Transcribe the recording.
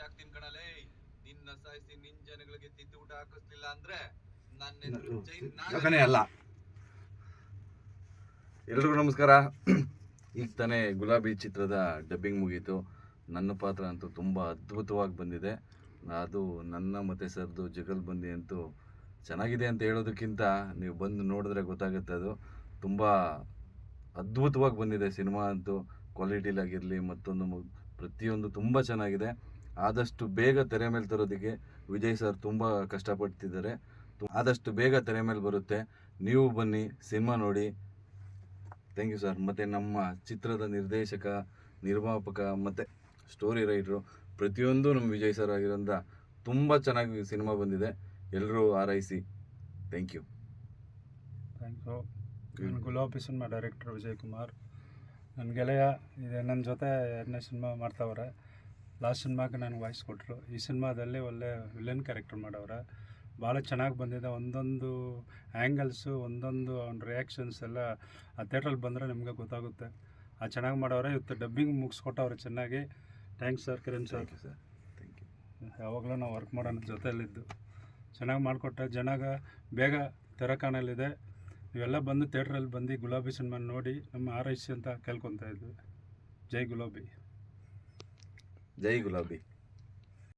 ಆಗ್ತೀನಿ ಕಣಲೇ. ನಿನ್ನ ಸಾಯಿಸಿ ನಿನ್ ಜನಗಳಿಗೆ ತಿತ್ತಿ ಊಟ ಹಾಕಿಸ್ಲಿಲ್ಲ ಅಂದ್ರೆ ನನ್ನ ಹೆಸರು ಜೈನ್ ಅಲ್ಲ. ಎಲ್ರಿಗೂ ನಮಸ್ಕಾರ. ಈಗ ತಾನೇ ಗುಲಾಬಿ ಚಿತ್ರದ ಡಬ್ಬಿಂಗ್ ಮುಗೀತು. ನನ್ನ ಪಾತ್ರ ಅಂತೂ ತುಂಬ ಅದ್ಭುತವಾಗಿ ಬಂದಿದೆ. ಅದು ನನ್ನ ಮತ್ತು ಸರ್ದು ಜಗಲ್ಬಂದಿ ಅಂತೂ ಚೆನ್ನಾಗಿದೆ ಅಂತ ಹೇಳೋದಕ್ಕಿಂತ ನೀವು ಬಂದು ನೋಡಿದ್ರೆ ಗೊತ್ತಾಗುತ್ತೆ. ಅದು ತುಂಬ ಅದ್ಭುತವಾಗಿ ಬಂದಿದೆ ಸಿನಿಮಾ ಅಂತೂ. ಕ್ವಾಲಿಟಿಲಾಗಿರಲಿ ಮತ್ತೊಂದು ಪ್ರತಿಯೊಂದು ತುಂಬ ಚೆನ್ನಾಗಿದೆ. ಆದಷ್ಟು ಬೇಗ ತೆರೆ ಮೇಲೆ ತರೋದಕ್ಕೆ ವಿಜಯ್ ಸರ್ ತುಂಬ ಕಷ್ಟಪಡ್ತಿದ್ದಾರೆ. ಆದಷ್ಟು ಬೇಗ ತೆರೆ ಮೇಲೆ ಬರುತ್ತೆ. ನೀವು ಬನ್ನಿ, ಸಿನಿಮಾ ನೋಡಿ. Thank you sir. ಮತ್ತು ನಮ್ಮ ಚಿತ್ರದ ನಿರ್ದೇಶಕ, ನಿರ್ಮಾಪಕ ಮತ್ತು ಸ್ಟೋರಿ ರೈಟ್ರು ಪ್ರತಿಯೊಂದು ನಮ್ಮ ವಿಜಯ್ ಸರ್ ಆಗಿರೋದ್ರಿಂದ ತುಂಬ ಚೆನ್ನಾಗಿ ಸಿನಿಮಾ ಬಂದಿದೆ. ಎಲ್ಲರೂ ಆರೈಸಿ. Thank you. ನಾನು ಗುಲಾಬಿ ಸಿನಿಮಾ ಡೈರೆಕ್ಟರ್ ವಿಜಯ್ ಕುಮಾರ್. ನನ್ನ ಗೆಳೆಯ ಇದೆ ನನ್ನ ಜೊತೆ 2ನೇ ಸಿನಿಮಾ ಮಾಡ್ತಾವ್ರೆ. ಲಾಸ್ಟ್ ಸಿನಿಮಾಗೆ ನನಗೆ ವಾಯ್ಸ್ ಕೊಟ್ಟರು. ಈ ಸಿನಿಮಾದಲ್ಲಿ ಒಳ್ಳೆ ವಿಲನ್ ಕ್ಯಾರೆಕ್ಟರ್ ಮಾಡವ್ರೆ. ಭಾಳ ಚೆನ್ನಾಗಿ ಬಂದಿದೆ. ಒಂದೊಂದು ಆ್ಯಂಗಲ್ಸು, ಒಂದೊಂದು ಅವ್ನ ರಿಯಾಕ್ಷನ್ಸ್ ಎಲ್ಲ ಆ ಥಿಯೇಟ್ರಲ್ಲಿ ಬಂದರೆ ನಿಮಗೆ ಗೊತ್ತಾಗುತ್ತೆ. ಚೆನ್ನಾಗಿ ಮಾಡವ್ರೆ. ಇವತ್ತು ಡಬ್ಬಿಂಗ್ ಮುಗಿಸ್ಕೊಟ್ಟವ್ರೆ ಚೆನ್ನಾಗಿ. Thanks sir, Kiran sir. Sir thank you. ಯಾವಾಗಲೂ ನಾವು ವರ್ಕ್ ಮಾಡೋಣ ಜೊತೆಯಲ್ಲಿದ್ದು ಚೆನ್ನಾಗಿ ಮಾಡಿಕೊಟ್ಟೆ. ಜನಾಗ ಬೇಗ ತೆರೆ ಕಾಣಲಿದೆ. ನೀವೆಲ್ಲ ಬಂದು ಥಿಯೇಟ್ರಲ್ಲಿ ಬಂದು ಗುಲಾಬಿ ಸಿನಿಮಾ ನೋಡಿ ನಮ್ಮ ಆರೈಸಿ ಅಂತ ಕೇಳ್ಕೊತಾ ಇದ್ವಿ. ಜೈ ಗುಲಾಬಿ. ಜೈ ಗುಲಾಬಿ.